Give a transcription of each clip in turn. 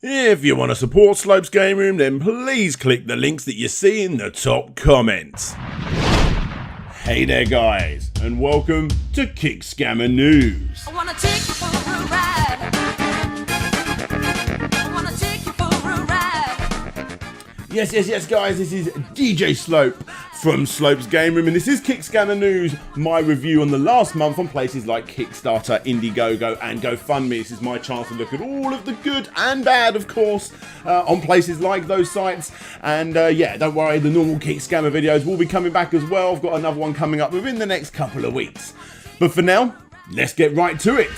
If you want to support Slopes Game Room, then please click the links that you see in the top comments. Hey there guys, and welcome to KickScammer News. I wanna take you for a ride. I wanna take you for a ride. Yes guys, this is DJ Slope from Slopes Game Room, and this is KickScammer News, my review on the last month on places like Kickstarter, Indiegogo and GoFundMe. This is my chance to look at all of the good and bad, of course, on places like those sites. And yeah, don't worry, the normal KickScammer videos will be coming back as well. I've got another one coming up within the next couple of weeks. But for now, let's get right to it.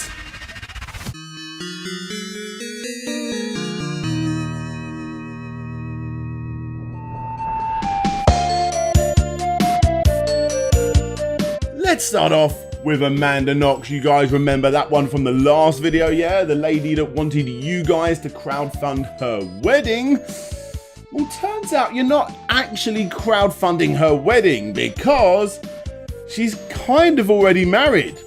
Let's start off with Amanda Knox. You guys remember that one from the last video, yeah? The lady that wanted you guys to crowdfund her wedding. Well, turns out you're not actually crowdfunding her wedding because she's kind of already married.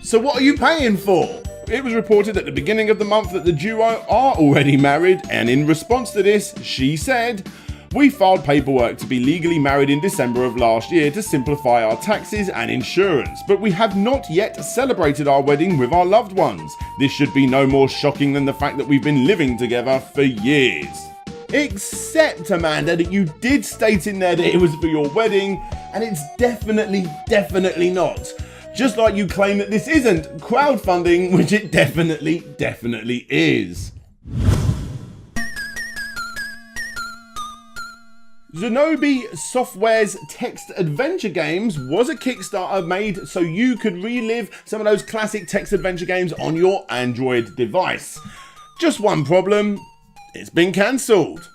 So what are you paying for? It was reported at the beginning of the month that the duo are already married, and in response to this, she said, "We filed paperwork to be legally married in December of last year to simplify our taxes and insurance, but we have not yet celebrated our wedding with our loved ones. This should be no more shocking than the fact that we've been living together for years." Except, Amanda, that you did state in there that it was for your wedding, and it's definitely not. Just like you claim that this isn't crowdfunding, which it definitely is. Shinobi Software's text adventure games was a Kickstarter made so you could relive some of those classic text adventure games on your Android device. Just one problem, it's been cancelled.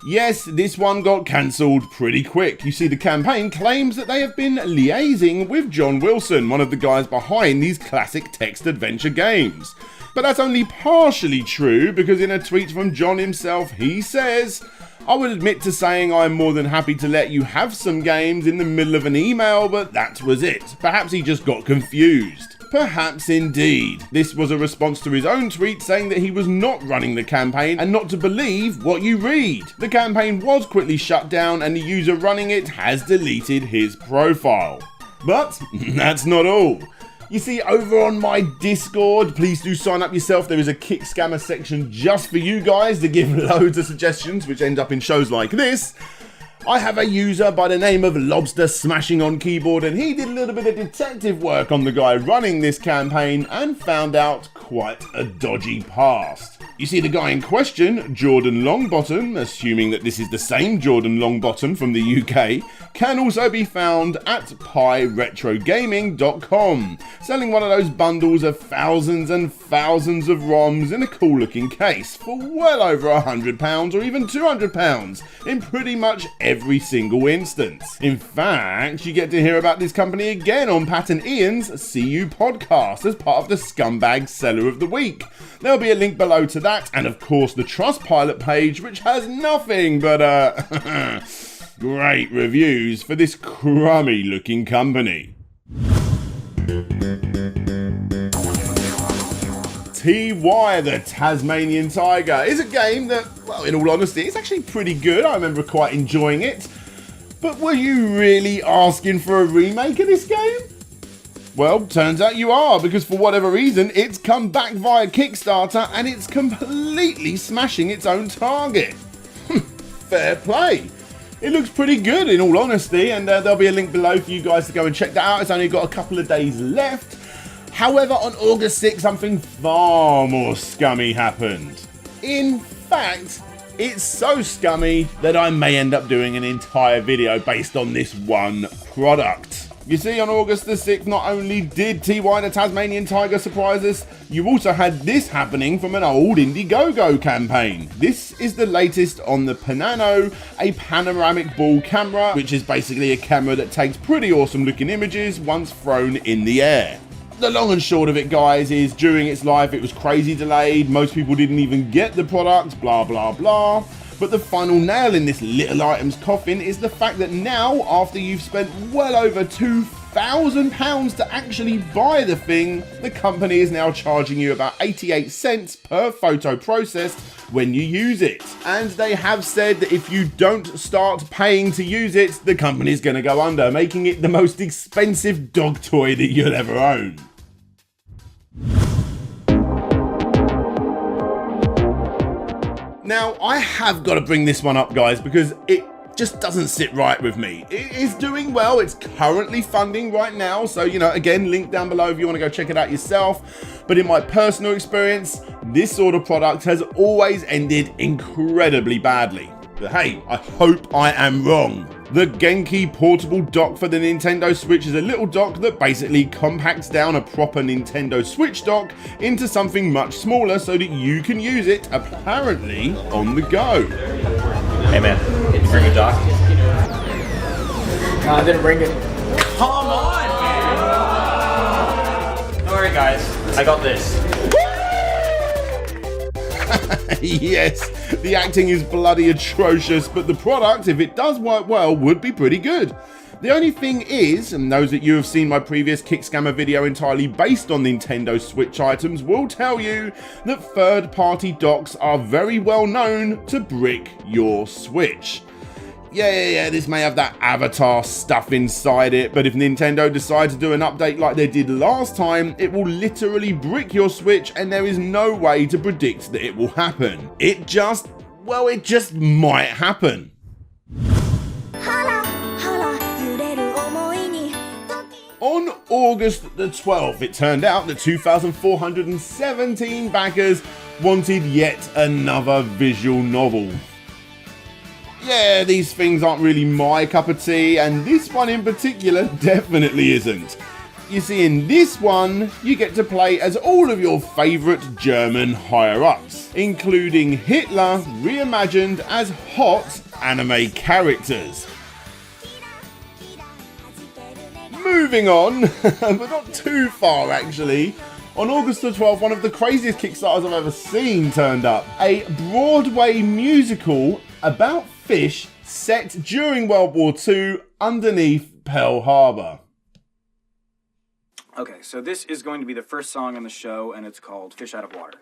Yes, this one got cancelled pretty quick. You see, the campaign claims that they have been liaising with John Wilson, one of the guys behind these classic text adventure games. But that's only partially true, because in a tweet from John himself, he says, "I would admit to saying I'm more than happy to let you have some games in the middle of an email, but that was it." Perhaps he just got confused. Perhaps indeed. This was a response to his own tweet saying that he was not running the campaign and not to believe what you read. The campaign was quickly shut down and the user running it has deleted his profile. But that's not all. You see, over on my Discord, please do sign up yourself. There is a KickScammer section just for you guys to give loads of suggestions, which end up in shows like this. I have a user by the name of Lobster Smashing on Keyboard, and he did a little bit of detective work on the guy running this campaign and found out quite a dodgy past. You see, the guy in question, Jordan Longbottom, assuming that this is the same Jordan Longbottom from the UK, can also be found at pyretrogaming.com, selling one of those bundles of thousands and thousands of ROMs in a cool looking case for well over £100 or even £200 in pretty much every single instance. In fact, you get to hear about this company again on Pat and Ian's CU podcast as part of the Scumbag Seller of the Week. There'll be a link below to that, and of course the Trustpilot page, which has nothing but great reviews for this crummy looking company. TY, the Tasmanian Tiger, is a game that, well, in all honesty, it's actually pretty good. I remember quite enjoying it. But were you really asking for a remake of this game? Well, turns out you are, because for whatever reason, it's come back via Kickstarter and it's completely smashing its own target. Fair play. It looks pretty good, in all honesty, and there'll be a link below for you guys to go and check that out. It's only got a couple of days left. However, on August 6th, something far more scummy happened. In fact, it's so scummy that I may end up doing an entire video based on this one product. You see, on August the 6th, not only did TY the Tasmanian Tiger surprise us, you also had this happening from an old Indiegogo campaign. This is the latest on the Panano, a panoramic ball camera, which is basically a camera that takes pretty awesome looking images once thrown in the air. The long and short of it, guys, is during its life it was crazy delayed, most people didn't even get the product, blah blah blah. But the final nail in this little item's coffin is the fact that now, after you've spent well over £2,000 to actually buy the thing, the company is now charging you about 88 cents per photo processed when you use it. And they have said that if you don't start paying to use it, the company's going to go under, making it the most expensive dog toy that you'll ever own. Now, I have got to bring this one up, guys, because it just doesn't sit right with me. It is doing well. It's currently funding right now. So, again, link down below if you want to go check it out yourself. But in my personal experience, this sort of product has always ended incredibly badly. But hey, I hope I am wrong. The Genki portable dock for the Nintendo Switch is a little dock that basically compacts down a proper Nintendo Switch dock into something much smaller so that you can use it, apparently, on the go. Hey man, did you bring a dock? No, I didn't bring it. Come on, man! Don't worry guys, I got this. Yes, the acting is bloody atrocious, but the product, if it does work well, would be pretty good. The only thing is, and those that you have seen my previous KickScammer video entirely based on Nintendo Switch items will tell you that third-party docks are very well known to brick your Switch. Yeah, this may have that avatar stuff inside it, but if Nintendo decide to do an update like they did last time, it will literally brick your Switch and there is no way to predict that it will happen. It just might happen. On August the 12th, it turned out that 2,417 backers wanted yet another visual novel. Yeah, these things aren't really my cup of tea, and this one in particular definitely isn't. You see, in this one, you get to play as all of your favourite German higher-ups, including Hitler reimagined as hot anime characters. Moving on, but not too far actually. On August the 12th, one of the craziest Kickstarters I've ever seen turned up. A Broadway musical about fish set during World War II underneath Pearl Harbor. Okay, so this is going to be the first song on the show, and it's called Fish Out of Water.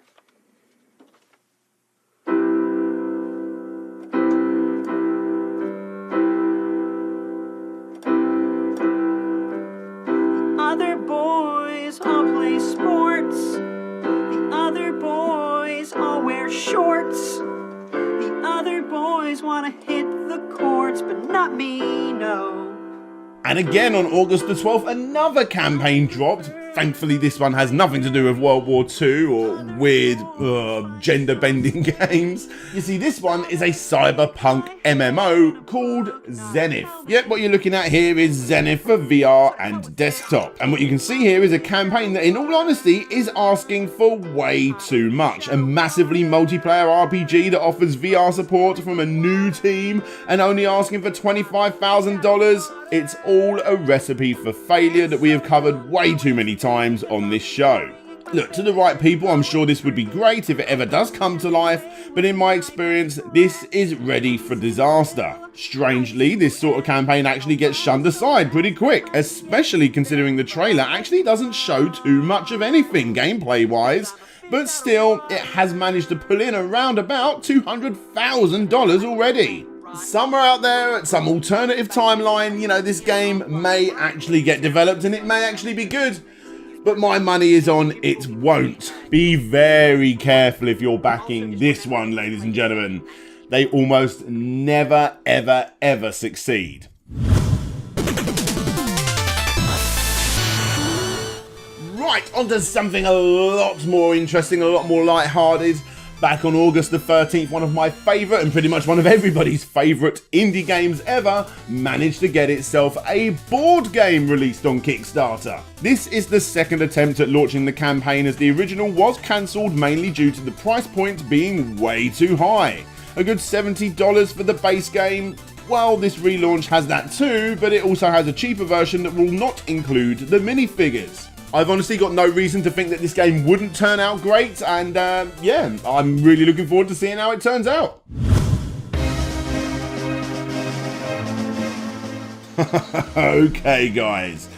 Other boys all play sports. The other boys all wear shorts. The other boys want to hit the courts, but not me, no. And again on August the 12th, another campaign dropped. Thankfully, this one has nothing to do with World War II or weird gender-bending games. You see, this one is a cyberpunk MMO called Zenith. Yep, what you're looking at here is Zenith for VR and desktop. And what you can see here is a campaign that, in all honesty, is asking for way too much. A massively multiplayer RPG that offers VR support from a new team and only asking for $25,000. It's all a recipe for failure that we have covered way too many times on this show. Look, to the right people, I'm sure this would be great if it ever does come to life, but in my experience, this is ready for disaster. Strangely, this sort of campaign actually gets shunned aside pretty quick, especially considering the trailer actually doesn't show too much of anything gameplay-wise, but still, it has managed to pull in around about $200,000 already. Somewhere out there at some alternative timeline, this game may actually get developed and it may actually be good. But my money is on it won't. Be very careful if you're backing this one, ladies and gentlemen. They almost never, ever, ever succeed. Right, onto something a lot more interesting, a lot more lighthearted. Back on August the 13th, one of my favourite and pretty much one of everybody's favourite indie games ever managed to get itself a board game released on Kickstarter. This is the second attempt at launching the campaign, as the original was cancelled mainly due to the price point being way too high. A good $70 for the base game. Well, this relaunch has that too, but it also has a cheaper version that will not include the minifigures. I've honestly got no reason to think that this game wouldn't turn out great, and yeah, I'm really looking forward to seeing how it turns out. Okay guys,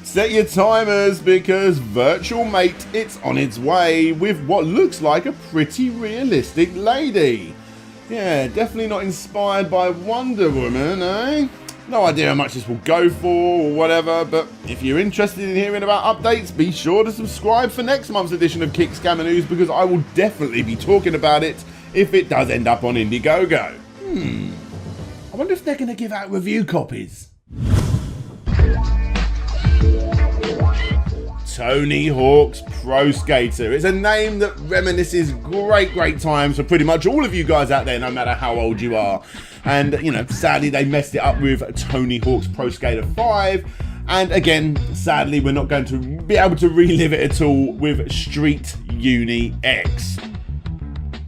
set your timers because Virtual Mate, it's on its way with what looks like a pretty realistic lady. Yeah, definitely not inspired by Wonder Woman, eh? No idea how much this will go for or whatever, but if you're interested in hearing about updates, be sure to subscribe for next month's edition of KickScammer News because I will definitely be talking about it if it does end up on Indiegogo. I wonder if they're going to give out review copies. Tony Hawk's Pro Skater. It's a name that reminisces great times for pretty much all of you guys out there, no matter how old you are. And, you know, sadly they messed it up with Tony Hawk's Pro Skater 5. And again, sadly, we're not going to be able to relive it at all with Street Uni X.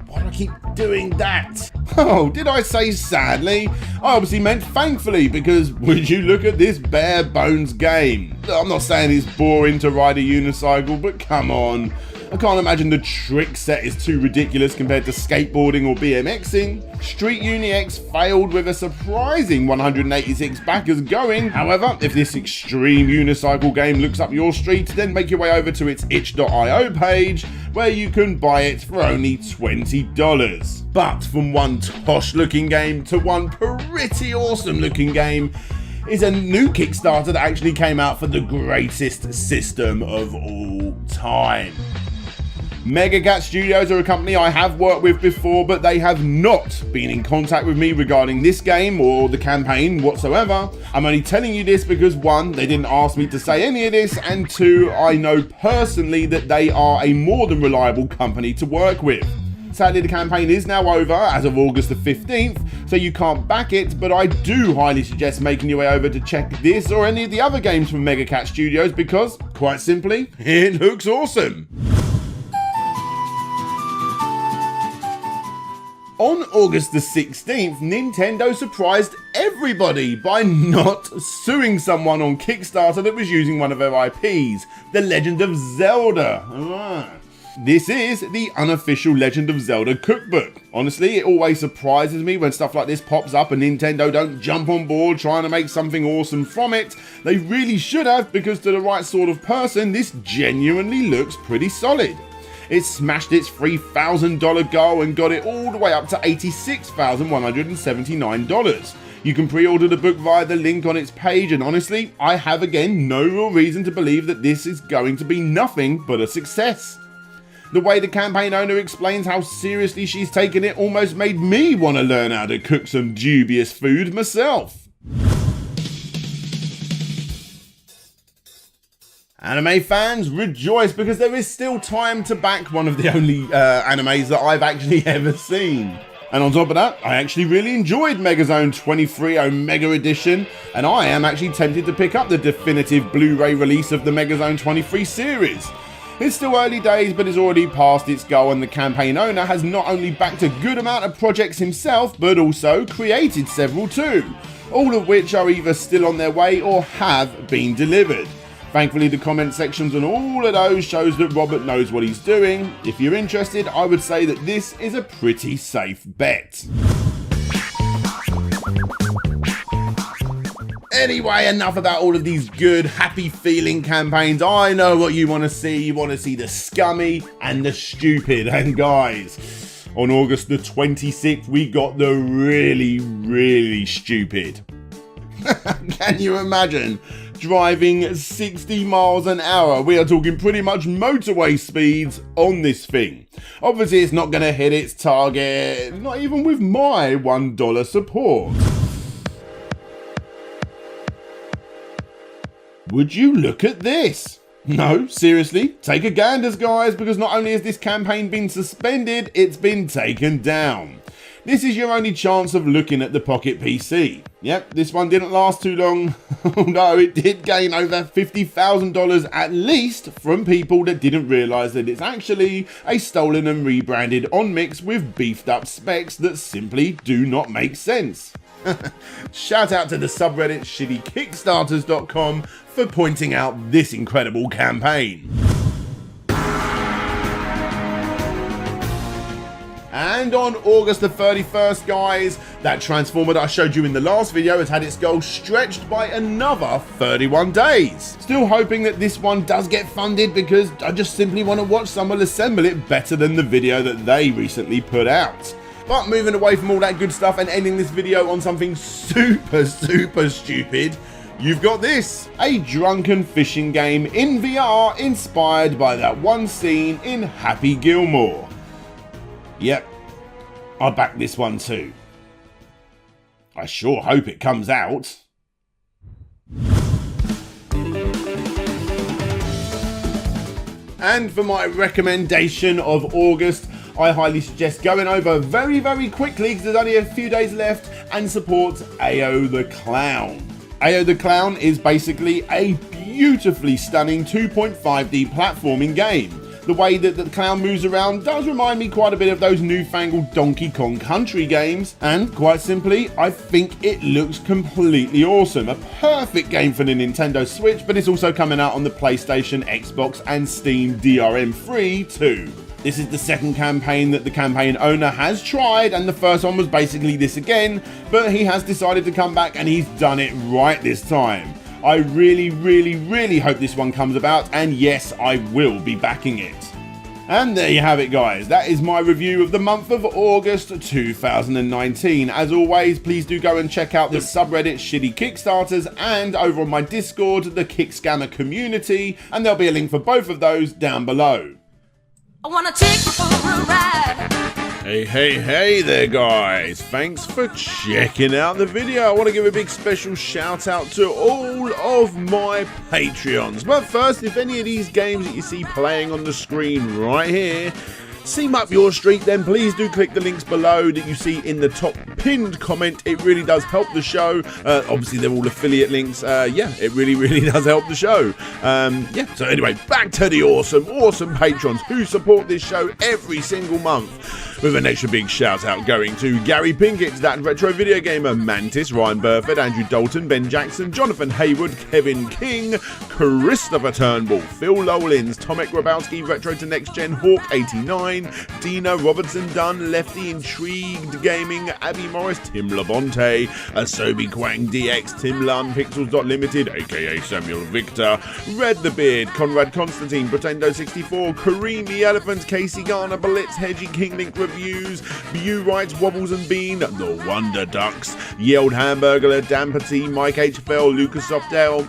Why do I keep doing that? Oh, did I say sadly? I obviously meant thankfully, because would you look at this bare bones game? I'm not saying it's boring to ride a unicycle, but come on. I can't imagine the trick set is too ridiculous compared to skateboarding or BMXing. Street Uni X failed with a surprising 186 backers going. However, if this extreme unicycle game looks up your street, then make your way over to its itch.io page where you can buy it for only $20. But from one tosh looking game to one pretty awesome looking game is a new Kickstarter that actually came out for the greatest system of all time. Megacat Studios are a company I have worked with before, but they have not been in contact with me regarding this game or the campaign whatsoever. I'm only telling you this because 1, they didn't ask me to say any of this, and 2, I know personally that they are a more than reliable company to work with. Sadly, the campaign is now over as of August the 15th, so you can't back it, but I do highly suggest making your way over to check this or any of the other games from Megacat Studios because, quite simply, it looks awesome. On August the 16th, Nintendo surprised everybody by not suing someone on Kickstarter that was using one of their IPs, The Legend of Zelda. This is the unofficial Legend of Zelda cookbook. Honestly, it always surprises me when stuff like this pops up and Nintendo don't jump on board trying to make something awesome from it. They really should have, because to the right sort of person, this genuinely looks pretty solid. It smashed its $3,000 goal and got it all the way up to $86,179. You can pre-order the book via the link on its page, and honestly, I have again no real reason to believe that this is going to be nothing but a success. The way the campaign owner explains how seriously she's taken it almost made me want to learn how to cook some dubious food myself. Anime fans, rejoice, because there is still time to back one of the only animes that I've actually ever seen. And on top of that, I actually really enjoyed Megazone 23 Omega Edition, and I am actually tempted to pick up the definitive Blu-ray release of the Megazone 23 series. It's still early days, but it's already passed its goal, and the campaign owner has not only backed a good amount of projects himself, but also created several too, all of which are either still on their way or have been delivered. Thankfully, the comment sections on all of those shows that Robert knows what he's doing. If you're interested, I would say that this is a pretty safe bet. Anyway, enough about all of these good, happy-feeling campaigns. I know what you want to see. You want to see the scummy and the stupid. And guys, on August the 26th, we got the really stupid. Can you imagine? Driving 60 miles an hour. We are talking pretty much motorway speeds on this thing. Obviously, it's not going to hit its target, not even with my $1 support. Would you look at this? No, seriously, take a gander, guys, because not only has this campaign been suspended, it's been taken down. This is your only chance of looking at the Pocket PC. Yep, this one didn't last too long, although it did gain over $50,000 at least from people that didn't realise that it's actually a stolen and rebranded on-mix with beefed up specs that simply do not make sense. Shout out to the subreddit shittykickstarters.com for pointing out this incredible campaign. And on August the 31st, guys, that Transformer that I showed you in the last video has had its goal stretched by another 31 days. Still hoping that this one does get funded because I just simply want to watch someone assemble it better than the video that they recently put out. But moving away from all that good stuff and ending this video on something super stupid, you've got this, a drunken fishing game in VR inspired by that one scene in Happy Gilmore. Yep, I back this one too. I sure hope it comes out. And for my recommendation of August, I highly suggest going over very quickly, because there's only a few days left, and support Ao the Clown. Ao the Clown is basically a beautifully stunning 2.5D platforming game. The way that the clown moves around does remind me quite a bit of those newfangled Donkey Kong Country games, and quite simply, I think it looks completely awesome. A perfect game for the Nintendo Switch, but it's also coming out on the PlayStation, Xbox and Steam DRM-free too. This is the second campaign that the campaign owner has tried, and the first one was basically this again, but he has decided to come back and he's done it right this time. I really hope this one comes about, and yes, I will be backing it. And there you have it, guys. That is my review of the month of August 2019. As always, please do go and check out the subreddit Shitty Kickstarters and over on my Discord, the KickScammer community, and there'll be a link for both of those down below. I wanna take you for a ride. Hey there, guys. Thanks for checking out the video. I want to give a big special shout out to all of my Patreons. But first, if any of these games that you see playing on the screen right here seem up your street, then please do click the links below that you see in the top pinned comment. It really does help the show. Obviously they're all affiliate links. Yeah, it really does help the show. Yeah, so anyway, back to the awesome patrons who support this show every single month. With an extra big shout out going to Gary Pinkett, That Retro Video Gamer, Mantis, Ryan Burford, Andrew Dalton, Ben Jackson, Jonathan Haywood, Kevin King, Christopher Turnbull, Phil Lowlins, Tomek Grabowski, Retro to Next Gen, Hawk89, Dina Robertson Dunn, Lefty Intrigued Gaming, Abby Morris, Tim Labonte, Asobi Quang DX, Tim Lunn, Pixels.Limited, aka Samuel Victor, Red the Beard, Conrad Constantine, Pretendo64, Kareem the Elephant, Casey Garner, Blitz, Hedgie, King Link Reviews, Bew Wrights, Wobbles and Bean, The Wonder Ducks, Yelled Hamburglar, Dan Petit, Mike H. Fell, Lucas Softdale,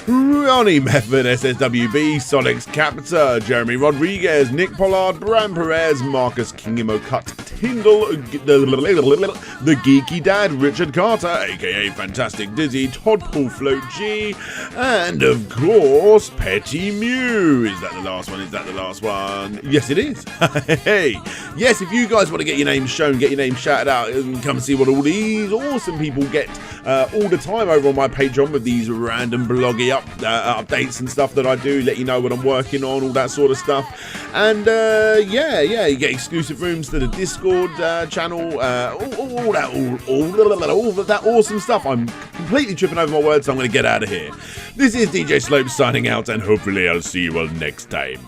Ronnie Method, SSWB, Sonex Capita, Jeremy Rodriguez, Nick Pollard, Bram Perez, Marcus Kingimo Cut, Tyndall, the Geeky Dad, Richard Carter, aka Fantastic Dizzy, Todd Paul Float G, and of course, Petty Mew. Is that the last one? Yes, it is. Hey, yes, if you guys want to get your name shown, get your name shouted out, and come see what all these awesome people get all the time over on my Patreon with these random bloggy updates and stuff that I do, let you know what I'm working on, all that sort of stuff. And yeah, you get exclusive rooms to the Discord channel, all of that awesome stuff. I'm completely tripping over my words, so I'm going to get out of here. This is DJ Slope signing out, and hopefully I'll see you all next time.